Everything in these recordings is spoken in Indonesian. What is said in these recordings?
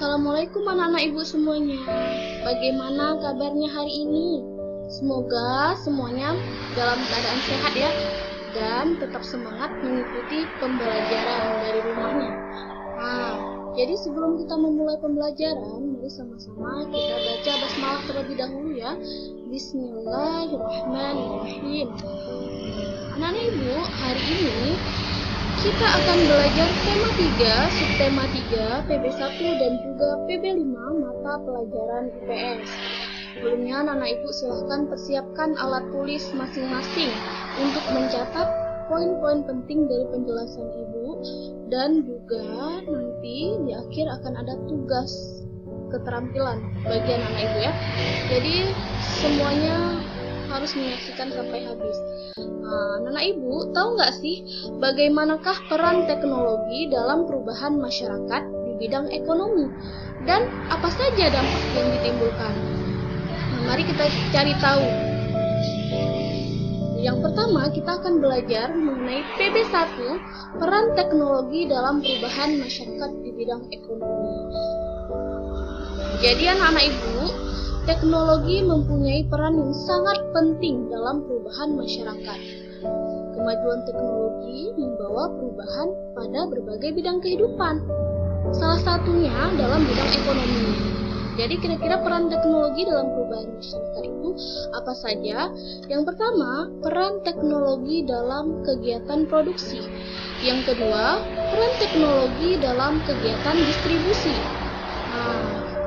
Assalamualaikum anak-anak ibu semuanya. Bagaimana kabarnya hari ini? Semoga semuanya dalam keadaan sehat ya, dan tetap semangat mengikuti pembelajaran dari rumahnya. Jadi sebelum kita memulai pembelajaran, mari sama-sama kita baca basmalah terlebih dahulu ya. Bismillahirrahmanirrahim. Anak-anak ibu, hari ini kita akan belajar tema 3, subtema 3, PB1 dan juga PB5 mata pelajaran IPS. Sebelumnya anak-anak ibu silahkan persiapkan alat tulis masing-masing untuk mencatat poin-poin penting dari penjelasan ibu, dan juga nanti di akhir akan ada tugas keterampilan bagi anak-anak ibu ya. Jadi semuanya harus menyaksikan sampai habis. Anak-anak ibu, tahu nggak sih bagaimanakah peran teknologi dalam perubahan masyarakat di bidang ekonomi dan apa saja dampak yang ditimbulkan? Mari kita cari tahu. Yang pertama, kita akan belajar mengenai PB1, peran teknologi dalam perubahan masyarakat di bidang ekonomi. Jadi anak-anak ibu, teknologi mempunyai peran yang sangat penting dalam perubahan masyarakat. Kemajuan teknologi membawa perubahan pada berbagai bidang kehidupan. Salah satunya dalam bidang ekonomi. Jadi kira-kira peran teknologi dalam perubahan masyarakat itu apa saja? Yang pertama, peran teknologi dalam kegiatan produksi. Yang kedua, peran teknologi dalam kegiatan distribusi.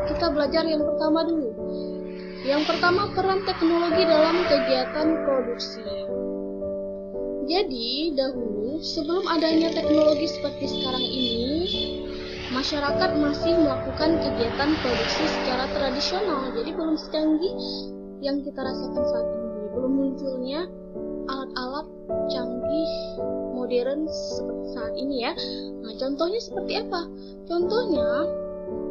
Kita belajar yang pertama dulu. Yang pertama, peran teknologi dalam kegiatan produksi. Jadi, dahulu sebelum adanya teknologi seperti sekarang ini, masyarakat masih melakukan kegiatan produksi secara tradisional. Jadi belum secanggih yang kita rasakan saat ini. Belum munculnya alat-alat canggih modern seperti saat ini ya. Contohnya seperti apa? Contohnya,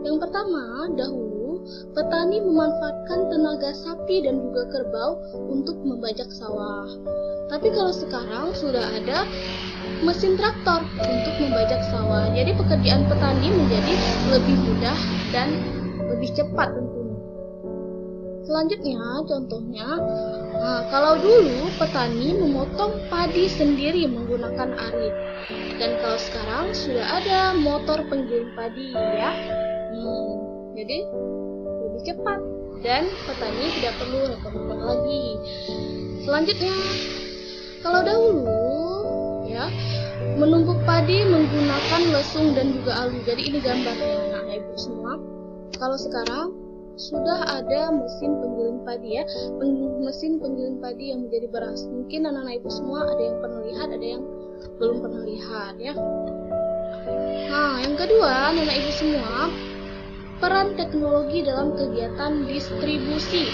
yang pertama, dahulu petani memanfaatkan tenaga sapi dan juga kerbau untuk membajak sawah. Tapi kalau sekarang sudah ada mesin traktor untuk membajak sawah. Jadi pekerjaan petani menjadi lebih mudah dan lebih cepat tentunya. Selanjutnya, contohnya, kalau dulu petani memotong padi sendiri menggunakan arit. Dan kalau sekarang sudah ada motor penggiling padi ya. Jadi lebih cepat dan petani tidak perlu repot-repot lagi. Selanjutnya, kalau dahulu ya menumbuk padi menggunakan lesung dan juga alu. Jadi ini gambarnya anak-anak ibu semua. Kalau sekarang sudah ada mesin penggiling padi ya, mesin penggiling padi yang menjadi beras. Mungkin anak-anak ibu semua ada yang pernah lihat, ada yang belum pernah lihat ya. Yang kedua, anak-anak ibu semua, peran teknologi dalam kegiatan distribusi.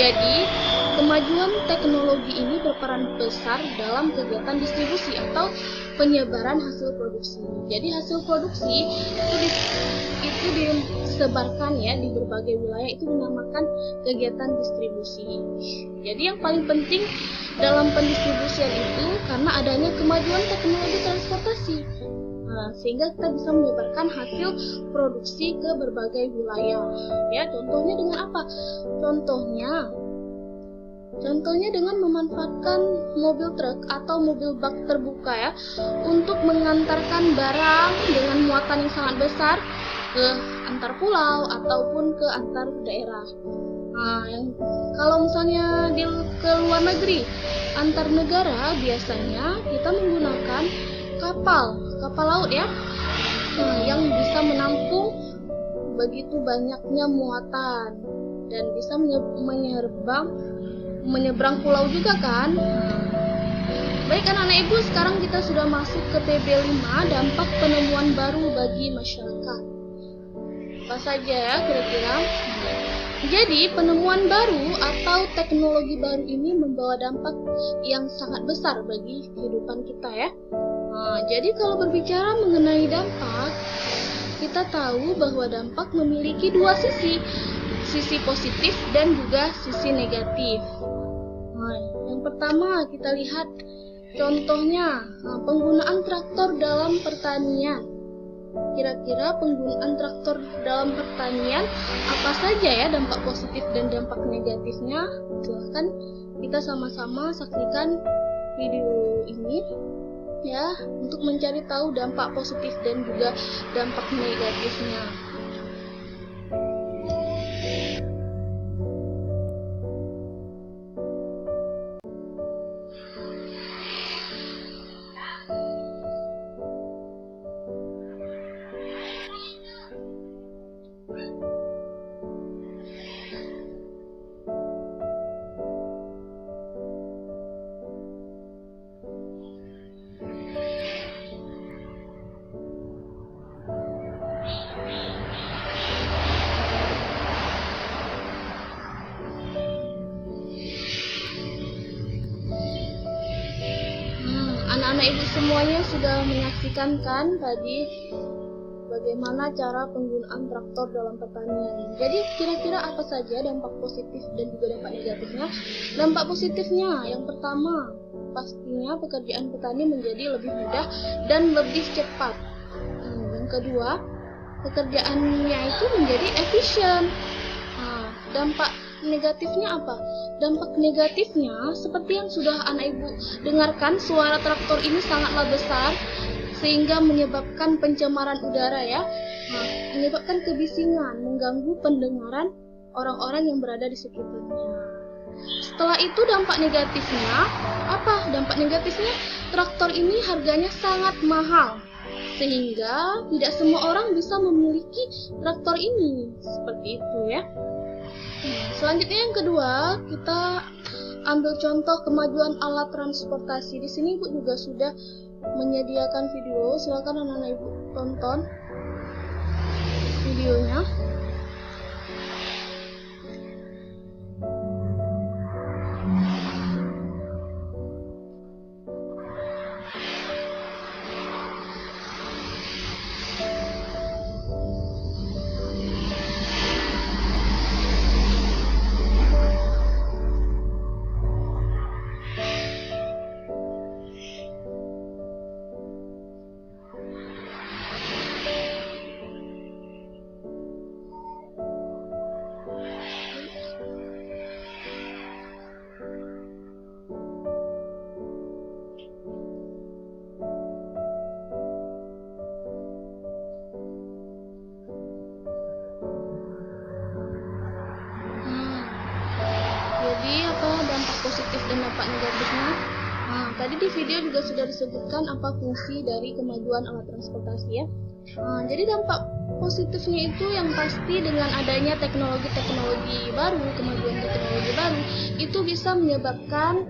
Jadi, kemajuan teknologi ini berperan besar dalam kegiatan distribusi atau penyebaran hasil produksi. Jadi, hasil produksi itu disebarkan ya di berbagai wilayah, itu dinamakan kegiatan distribusi. Jadi, yang paling penting dalam pendistribusian itu karena adanya kemajuan teknologi transportasi. Sehingga kita bisa menyebarkan hasil produksi ke berbagai wilayah. Ya, contohnya dengan apa? Contohnya dengan memanfaatkan mobil truk atau mobil bak terbuka ya, untuk mengantarkan barang dengan muatan yang sangat besar ke antar pulau ataupun ke antar daerah. Kalau misalnya ke luar negeri, antar negara, biasanya kita menggunakan kapal laut ya, yang bisa menampung begitu banyaknya muatan dan bisa menyeberang pulau juga kan. Baik anak-anak ibu, sekarang kita sudah masuk ke PB5, dampak penemuan baru bagi masyarakat. Apa saja ya kira-kira? Jadi penemuan baru atau teknologi baru ini membawa dampak yang sangat besar bagi kehidupan kita ya. Jadi kalau berbicara mengenai dampak, kita tahu bahwa dampak memiliki dua sisi positif dan juga sisi negatif. Yang pertama kita lihat contohnya penggunaan traktor dalam pertanian. kira-kira penggunaan traktor dalam pertanian apa saja ya dampak positif dan dampak negatifnya? Silahkan kita sama-sama saksikan video ini ya, untuk mencari tahu dampak positif dan juga dampak negatifnya. Anak-anak ibu semuanya sudah menyaksikan kan tadi bagaimana cara penggunaan traktor dalam pertanian. Jadi kira-kira apa saja dampak positif dan juga dampak negatifnya? Dampak positifnya yang pertama, pastinya pekerjaan petani menjadi lebih mudah dan lebih cepat. Yang kedua, pekerjaannya itu menjadi efisien. Dampak negatifnya apa? Dampak negatifnya seperti yang sudah anak ibu dengarkan, suara traktor ini sangatlah besar sehingga menyebabkan pencemaran udara ya. Menyebabkan kebisingan, mengganggu pendengaran orang-orang yang berada di sekitarnya. Setelah itu dampak negatifnya apa? Dampak negatifnya traktor ini harganya sangat mahal sehingga tidak semua orang bisa memiliki traktor ini. Seperti itu ya. Selanjutnya yang kedua, kita ambil contoh kemajuan alat transportasi. Di sini Ibu juga sudah menyediakan video. Silakan anak-anak Ibu tonton videonya. Jadi apa dampak positif dan dampak negatifnya? Tadi di video juga sudah disebutkan apa fungsi dari kemajuan alat transportasi ya. Jadi dampak positifnya itu yang pasti dengan adanya teknologi baru, kemajuan teknologi baru itu bisa menyebabkan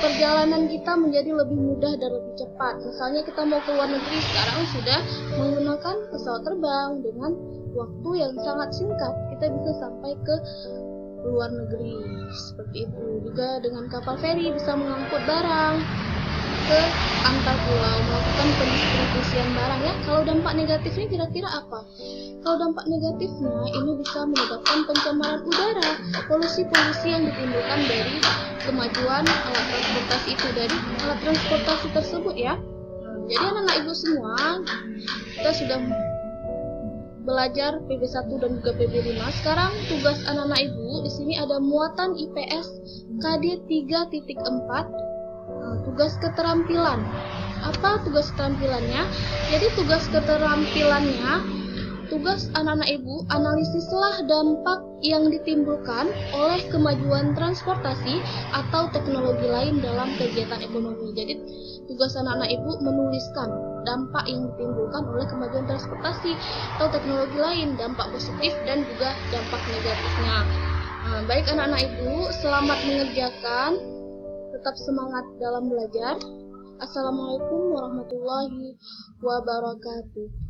perjalanan kita menjadi lebih mudah dan lebih cepat. Misalnya kita mau ke luar negeri, sekarang sudah menggunakan pesawat terbang dengan waktu yang sangat singkat. Kita bisa sampai ke luar negeri. Seperti itu. Juga dengan kapal feri bisa mengangkut barang ke antar pulau, melakukan pendistribusian barang ya. Kalau dampak negatifnya kira-kira apa? Kalau dampak negatifnya ini bisa menyebabkan pencemaran udara, polusi-polusi yang ditimbulkan dari kemajuan alat transportasi itu, dari alat transportasi tersebut ya. Jadi anak-anak ibu semua, kita sudah belajar PB1 dan juga PB5. Sekarang tugas anak-anak ibu di sini ada muatan IPS KD 3.4. Tugas keterampilan. Apa tugas keterampilannya? Jadi tugas keterampilannya, tugas anak-anak ibu analisislah dampak yang ditimbulkan oleh kemajuan transportasi atau teknologi lain dalam kegiatan ekonomi. Jadi tugas anak-anak ibu menuliskan dampak yang ditimbulkan oleh kemajuan transportasi atau teknologi lain, dampak positif dan juga dampak negatifnya. Baik anak-anak ibu, selamat mengerjakan. Tetap semangat dalam belajar. Assalamualaikum warahmatullahi wabarakatuh.